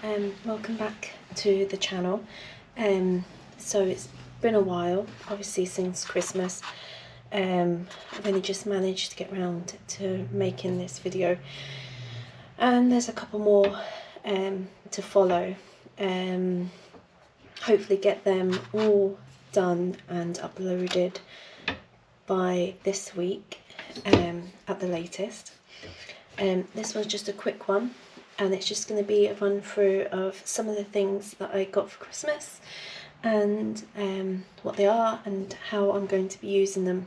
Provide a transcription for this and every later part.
and welcome back to the channel. So it's been a while, obviously since Christmas. I've only just managed to get around to making this video, and there's a couple more to follow. Hopefully get them all done and uploaded by this week at the latest. This one's just a quick one, and it's just going to be a run through of some of the things that I got for Christmas and what they are and how I'm going to be using them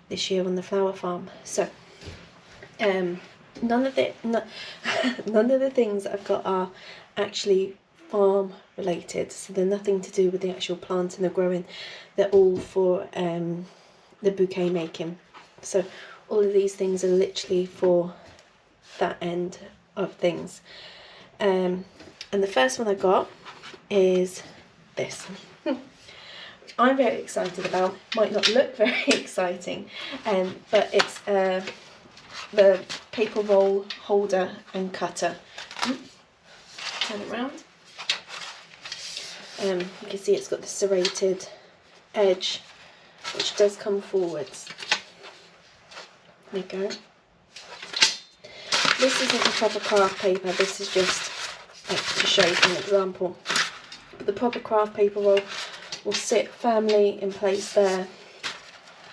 this year on the flower farm. So none of the things that I've got are actually farm related, so they're nothing to do with the actual planting or growing. They're all for the bouquet making. So all of these things are literally for that end of things. And the first one I got is this. I'm very excited about. Might not look very exciting, but it's the paper roll holder and cutter. Turn it around. You can see it's got the serrated edge, which does come forwards. There you go. This isn't the proper craft paper, this is just to show you an example. But the proper craft paper roll will sit firmly in place there,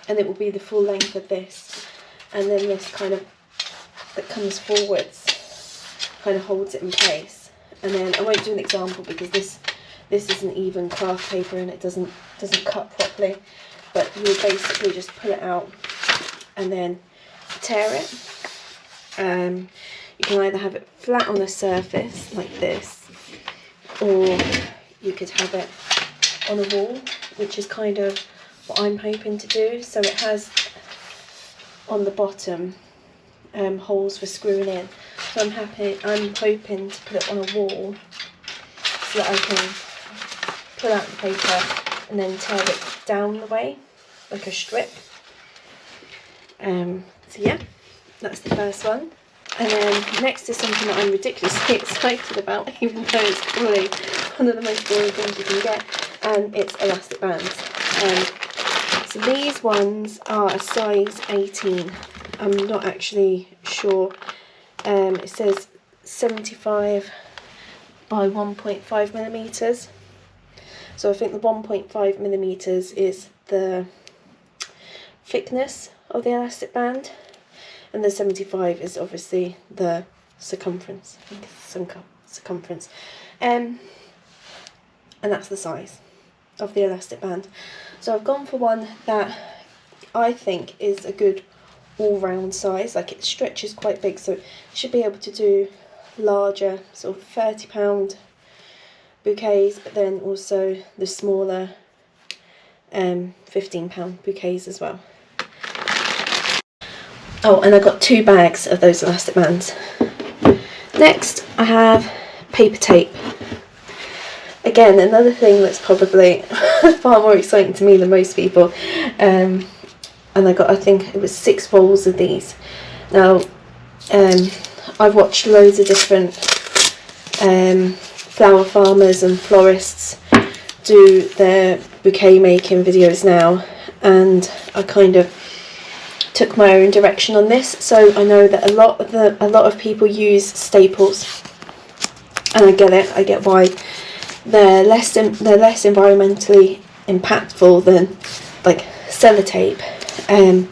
and it will be the full length of this, and then this kind of that comes forwards kind of holds it in place. And then I won't do an example because this isn't even craft paper and it doesn't cut properly, but you basically just pull it out and then tear it. You can either have it flat on a surface like this, or you could have it on a wall, which is kind of what I'm hoping to do. So it has on the bottom holes for screwing in, so I'm hoping to put it on a wall so that I can pull out the paper and then tear it down the way like a strip. So yeah, that's the first one. And then next is something that I'm ridiculously excited about, even though it's probably one of the most boring things you can get, and it's elastic bands. So these ones are a size 18. I'm not actually sure. It says 75 by 1.5 millimeters. So I think the 1.5 millimeters is the thickness of the elastic band, and the 75 is obviously the circumference. I think it's circumference. And that's the size of the elastic band. So I've gone for one that I think is a good all-round size. Like, it stretches quite big, so it should be able to do larger sort of £30 bouquets, but then also the smaller £15 bouquets as well. Oh, and I got 2 bags of those elastic bands. Next I have paper tape. Again, another thing that's probably far more exciting to me than most people. And I got, I think it was 6 rolls of these. Now, I've watched loads of different flower farmers and florists do their bouquet making videos now, and I kind of took my own direction on this. So I know that a lot of people use staples, and I get it. I get why they're less environmentally impactful than like sellotape, and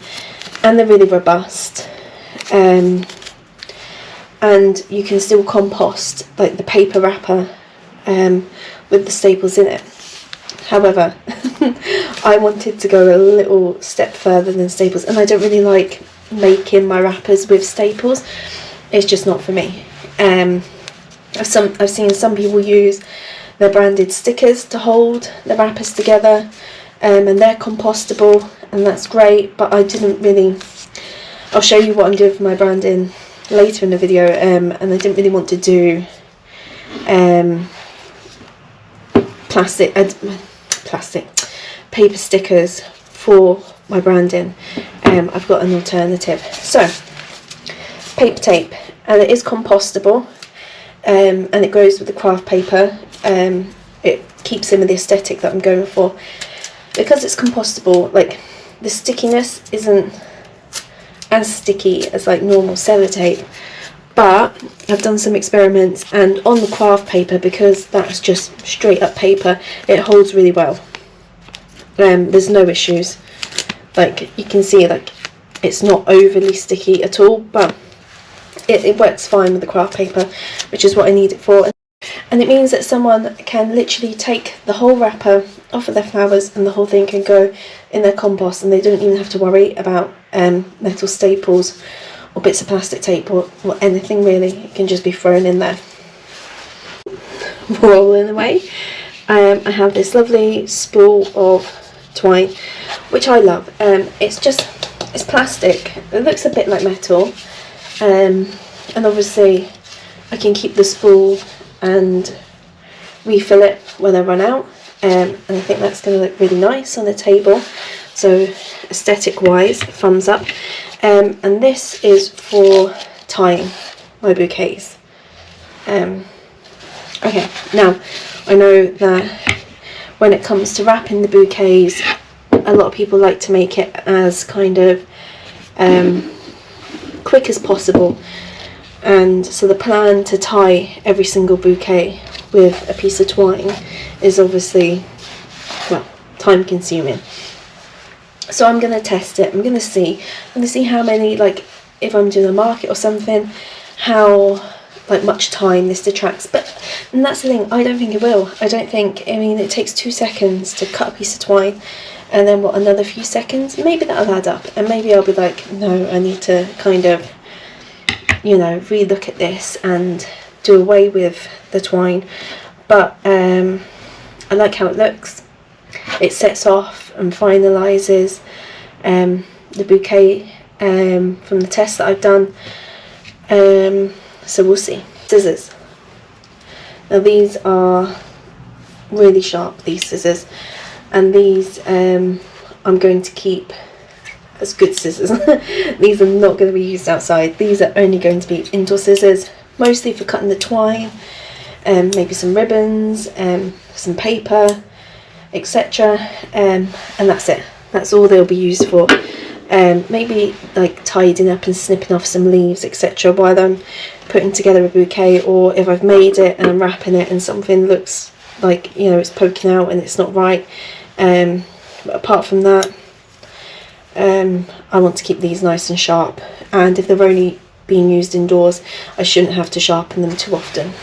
they're really robust. And you can still compost like the paper wrapper with the staples in it. However, I wanted to go a little step further than staples, and I don't really like making my wrappers with staples. It's just not for me. I've seen some people use their branded stickers to hold the wrappers together, and they're compostable, and that's great, but I didn't really. I'll show you what I'm doing for my branding later in the video, and I didn't really want to do plastic paper stickers for my branding. I've got an alternative. So paper tape, and it is compostable. and it goes with the craft paper. It keeps in with the aesthetic that I'm going for. Because it's compostable, like the stickiness isn't as sticky as like normal sellotape, but I've done some experiments, and on the craft paper, because that's just straight up paper, it holds really well. There's no issues. Like you can see, like it's not overly sticky at all, but it works fine with the craft paper, which is what I need it for. And it means that someone can literally take the whole wrapper off of their flowers, and the whole thing can go in their compost, and they don't even have to worry about metal staples or bits of plastic tape or anything really. It can just be thrown in there. Rolling away. I have this lovely spool of twine, which I love. It's plastic. It looks a bit like metal, and obviously I can keep the spool and refill it when I run out, and I think that's going to look really nice on the table. So aesthetic wise, thumbs up. And this is for tying my bouquets. Okay, now I know that when it comes to wrapping the bouquets, a lot of people like to make it as kind of quick as possible. And so the plan to tie every single bouquet with a piece of twine is obviously, well, time consuming. So I'm going to test it. I'm going to see how many, like if I'm doing a market or something, how like much time this detracts. And that's the thing, I don't think it will. I mean, it takes 2 seconds to cut a piece of twine, and then what, another few seconds? Maybe that'll add up, and maybe I'll be like, no, I need to kind of, you know, re-look at this and do away with the twine. But I like how it looks. It sets off and finalises the bouquet from the test that I've done. So we'll see. Scissors. Now these are really sharp, these scissors, and these I'm going to keep as good scissors. These are not going to be used outside. These are only going to be indoor scissors, mostly for cutting the twine, maybe some ribbons, some paper, etc. And that's it. That's all they'll be used for. Maybe like tidying up and snipping off some leaves, etc. while I'm putting together a bouquet, or if I've made it and I'm wrapping it and something looks like, you know, it's poking out and it's not right. But apart from that, I want to keep these nice and sharp, and if they're only being used indoors, I shouldn't have to sharpen them too often.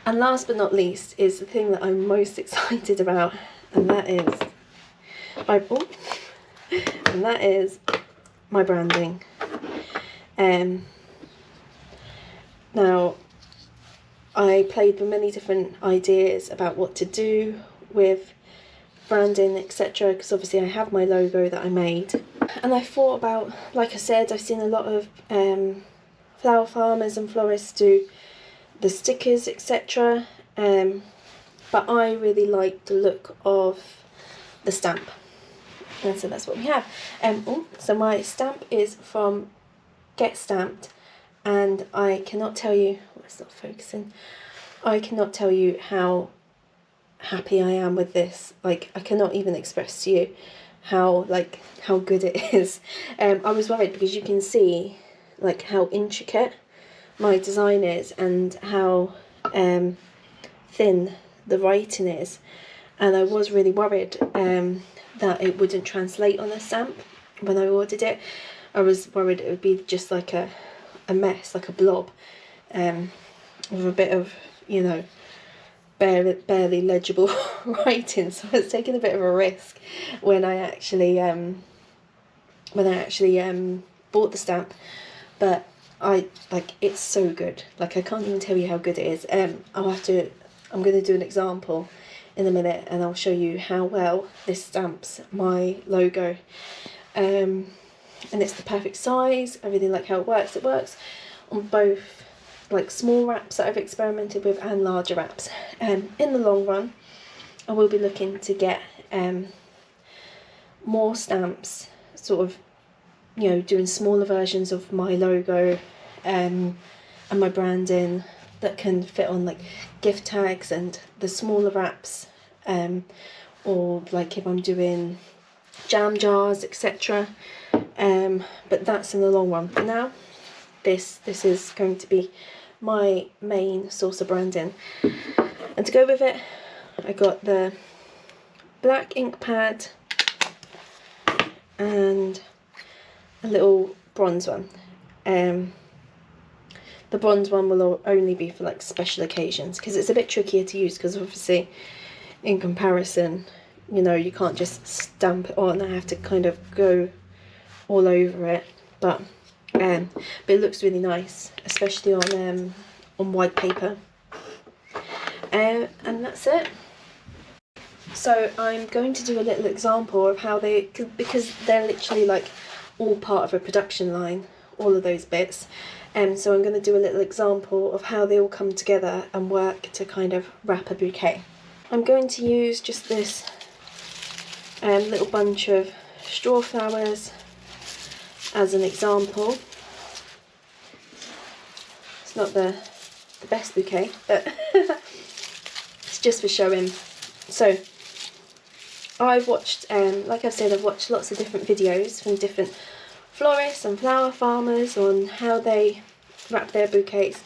And last but not least is the thing that I'm most excited about, and that is my branding. Now, I played with many different ideas about what to do with branding, etc., because obviously I have my logo that I made, and I thought about, like I said, I've seen a lot of flower farmers and florists do the stickers, etc., but I really like the look of the stamp, and so that's what we have. So my stamp is from Get Stamped, and I cannot tell you, it's not focusing, I cannot tell you how happy I am with this. Like, I cannot even express to you how good it is. I was worried because you can see like how intricate my design is and how thin the writing is, and I was really worried that it wouldn't translate on the stamp when I ordered it. I was worried it would be just like a mess, like a blob, with a bit of, you know, barely legible writing. So I was taking a bit of a risk when I actually bought the stamp. But it's so good. Like, I can't even tell you how good it is. I'm going to do an example in a minute, and I'll show you how well this stamps my logo. And it's the perfect size. I really like how it works. It works on both like small wraps that I've experimented with and larger wraps. In the long run, I will be looking to get more stamps, sort of, you know, doing smaller versions of my logo and my branding, that can fit on like gift tags and the smaller wraps, or like if I'm doing jam jars, etc. But that's in the long run. But now this is going to be my main source of branding, and to go with it I got the black ink pad and a little bronze one. The bronze one will only be for like special occasions, because it's a bit trickier to use, because obviously in comparison, you know, you can't just stamp it on. I have to kind of go all over it, but it looks really nice, especially on white paper. And that's it. So I'm going to do a little example of how they, because they're literally like all part of a production line, all of those bits. So I'm going to do a little example of how they all come together and work to kind of wrap a bouquet. I'm going to use just this little bunch of straw flowers as an example. It's not the best bouquet, but it's just for showing. So I've watched, like I said, I've watched lots of different videos from different florists and flower farmers on how they wrap their bouquets,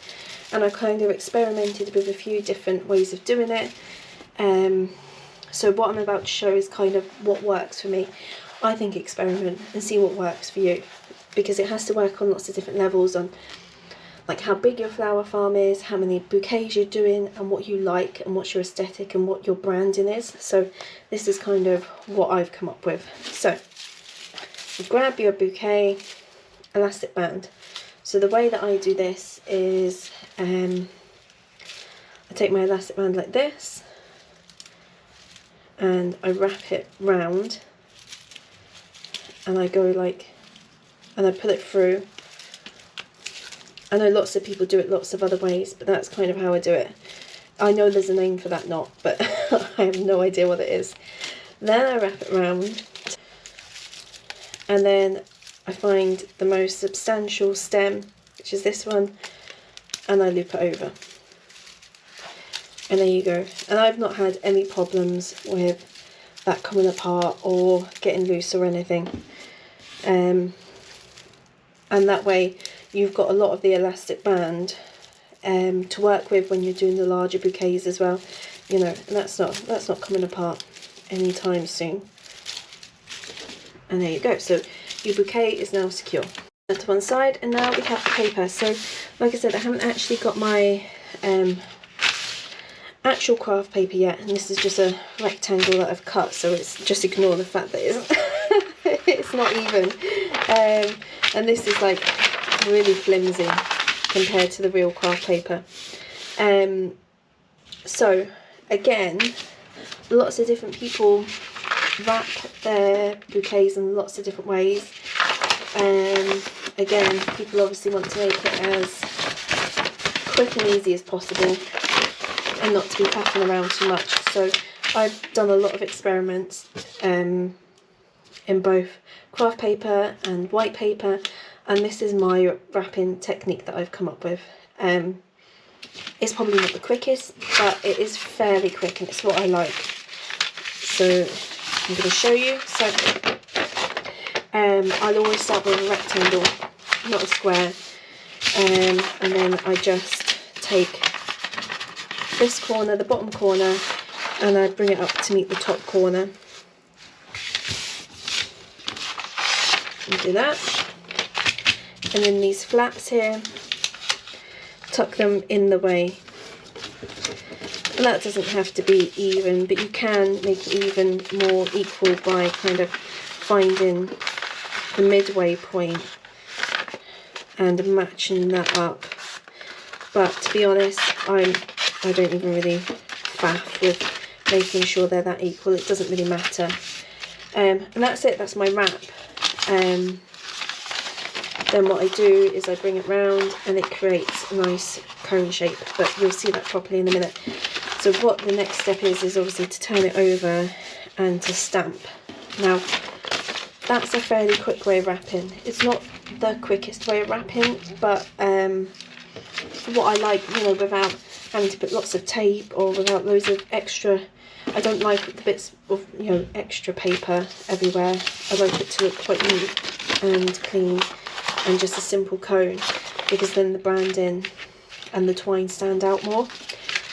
and I kind of experimented with a few different ways of doing it. So what I'm about to show is kind of what works for me. I think experiment and see what works for you, because it has to work on lots of different levels, on like how big your flower farm is, how many bouquets you're doing, and what you like, and what's your aesthetic, and what your branding is. So this is kind of what I've come up with. So you grab your bouquet elastic band. So the way that I do this is I take my elastic band like this and I wrap it round, and I go like, and I pull it through. I know lots of people do it lots of other ways, but that's kind of how I do it. I know there's a name for that knot, but I have no idea what it is. Then I wrap it round, and then I find the most substantial stem, which is this one, and I loop it over. And there you go. And I've not had any problems with that coming apart or getting loose or anything. And that way you've got a lot of the elastic band to work with when you're doing the larger bouquets as well, you know, and that's not coming apart anytime soon. And there you go. So your bouquet is now secure. To one side, and now we have the paper. So like I said, I haven't actually got my actual craft paper yet, and this is just a rectangle that I've cut, so it's just ignore the fact that it's not even. And this is like really flimsy compared to the real craft paper. So again, lots of different people wrap their bouquets in lots of different ways. Again, people obviously want to make it as quick and easy as possible and not to be faffing around too much. So I've done a lot of experiments in both craft paper and white paper, and this is my wrapping technique that I've come up with. It's probably not the quickest, but it is fairly quick, and it's what I like. So I'm going to show you. So I'll always start with a rectangle, not a square, and then I just take this corner, the bottom corner, and I bring it up to meet the top corner. And do that. And then these flaps here, tuck them in the way. And that doesn't have to be even, but you can make it even more equal by kind of finding the midway point and matching that up. But to be honest, I don't even really faff with making sure they're that equal. It doesn't really matter. And that's it, that's my wrap. Then what I do is I bring it round and it creates a nice cone shape, but you'll see that properly in a minute. So what the next step is obviously to turn it over and to stamp. Now that's a fairly quick way of wrapping. It's not the quickest way of wrapping, but what I like, you know, without having to put lots of tape or without loads of extra. I don't like the bits of, you know, extra paper everywhere. I like it to look quite neat and clean and just a simple cone, because then the branding and the twine stand out more.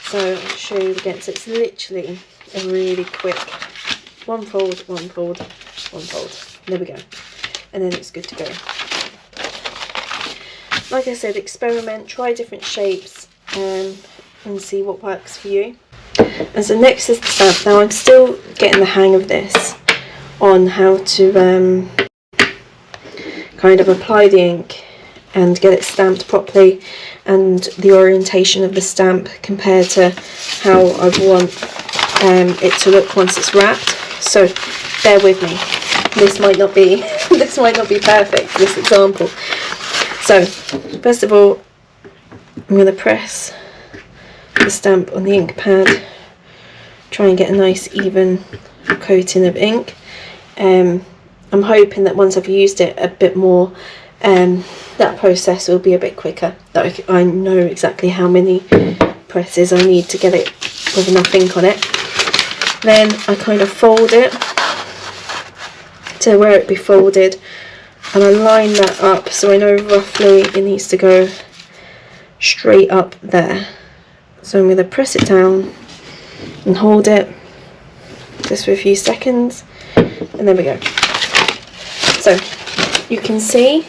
So I'll show you again. So it's literally a really quick one fold, one fold, one fold. There we go. And then it's good to go. Like I said, experiment, try different shapes, and see what works for you. And so next is the stamp. Now I'm still getting the hang of this, on how to kind of apply the ink and get it stamped properly, and the orientation of the stamp compared to how I want it to look once it's wrapped. So bear with me. This might not be this might not be perfect, this example. So first of all, I'm going to press the stamp on the ink pad, try and get a nice even coating of ink. I'm hoping that once I've used it a bit more, that process will be a bit quicker. That I know exactly how many presses I need to get it with enough ink on it. Then I kind of fold it to where it be folded, and I line that up so I know roughly it needs to go straight up there. So I'm going to press it down and hold it just for a few seconds, and there we go. So you can see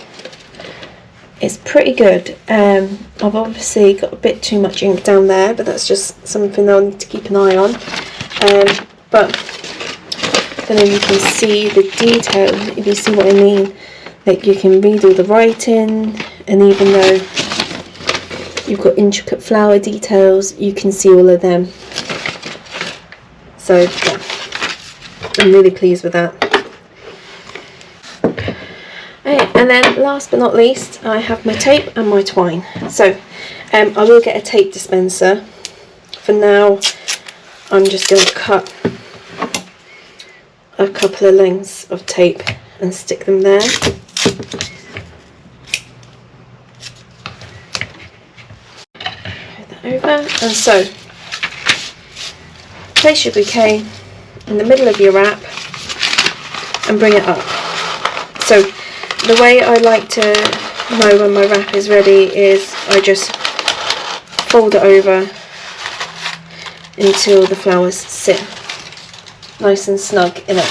it's pretty good. I've obviously got a bit too much ink down there, but that's just something I'll need to keep an eye on. But then you can see the detail, if you see what I mean. Like, you can read all the writing, and even though you've got intricate flower details, you can see all of them. So yeah, I'm really pleased with that. Okay, and then last but not least, I have my tape and my twine. So I will get a tape dispenser. For now, I'm just going to cut a couple of lengths of tape and stick them there. Put that over, and so place your bouquet in the middle of your wrap and bring it up. So the way I like to know when my wrap is ready is I just fold it over until the flowers sit nice and snug in it.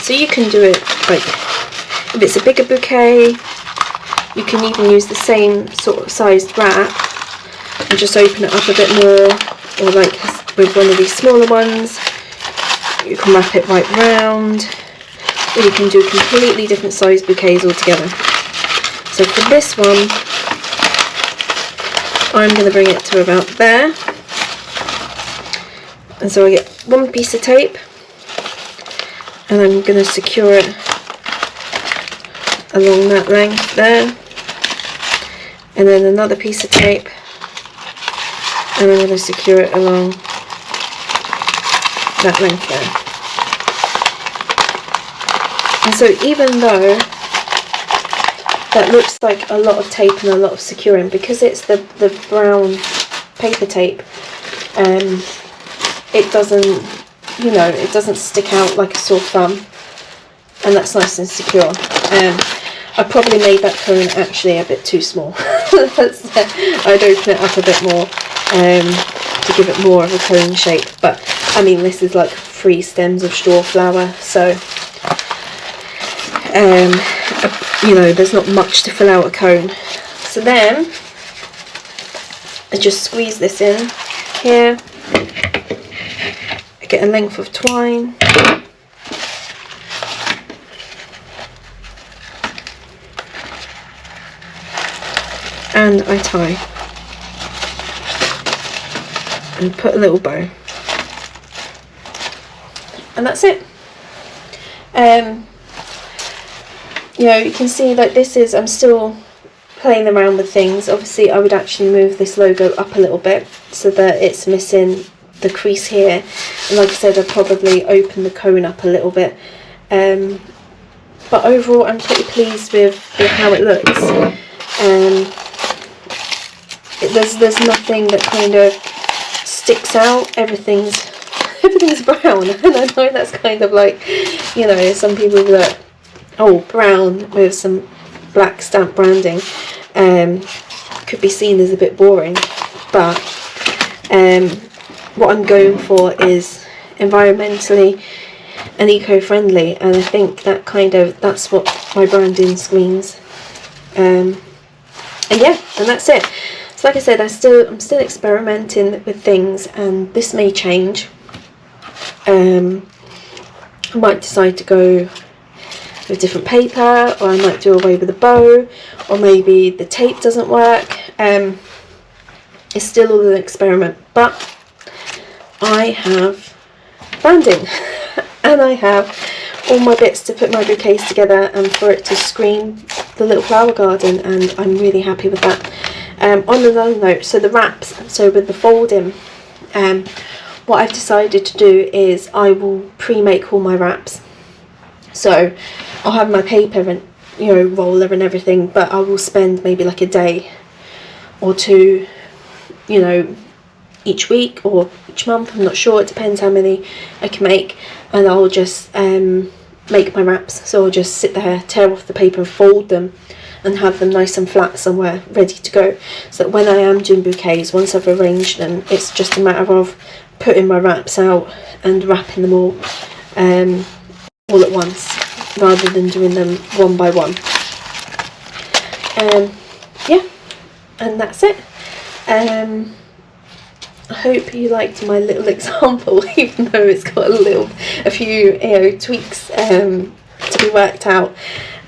So you can do it, like, if it's a bigger bouquet, you can even use the same sort of sized wrap and just open it up a bit more, or like with one of these smaller ones, you can wrap it right round, or you can do completely different sized bouquets altogether. So for this one, I'm going to bring it to about there, and so I get one piece of tape, and I'm going to secure it along that length there, and then another piece of tape, and I'm going to secure it along that length there. And so even though that looks like a lot of tape and a lot of securing, because it's the brown paper tape, it doesn't, you know, it doesn't stick out like a sore thumb, and that's nice and secure. I probably made that cone actually a bit too small. I'd open it up a bit more to give it more of a cone shape, but I mean, this is like 3 stems of straw flower, so you know, there's not much to fill out a cone. So then I just squeeze this in here, I get a length of twine, and I tie and put a little bow, and that's it. You know, you can see that this is, I'm still playing around with things. Obviously I would actually move this logo up a little bit so that it's missing the crease here, and like I said, I'd probably open the cone up a little bit, but overall I'm pretty pleased with how it looks. there's nothing that kind of sticks out. Everything's brown. And I know that's kind of like, you know, some people that, oh, brown with some black stamp branding could be seen as a bit boring, but what I'm going for is environmentally and eco-friendly, and I think that that's what my branding screams. And yeah, and that's it. So like I said, I'm still experimenting with things, and this may change. I might decide to go with different paper, or I might do away with the bow, or maybe the tape doesn't work. It's still all an experiment, but I have branding and I have all my bits to put my bouquets together and for it to scream the little flower garden, and I'm really happy with that. On another note, so the wraps, so with the folding, what I've decided to do is I will pre-make all my wraps. So I'll have my paper and, you know, roller and everything, but I will spend maybe like a day or two, you know, each week or each month, I'm not sure, it depends how many I can make, and I'll just make my wraps. So I'll just sit there, tear off the paper and fold them and have them nice and flat somewhere ready to go, so that when I am doing bouquets, once I've arranged them, it's just a matter of putting my wraps out and wrapping them all at once, rather than doing them one by one. Yeah, and that's it. I hope you liked my little example, even though it's got a few, you know, tweaks to be worked out.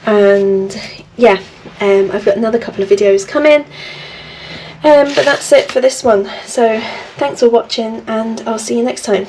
And yeah, I've got another couple of videos coming, but that's it for this one. So thanks for watching, and I'll see you next time.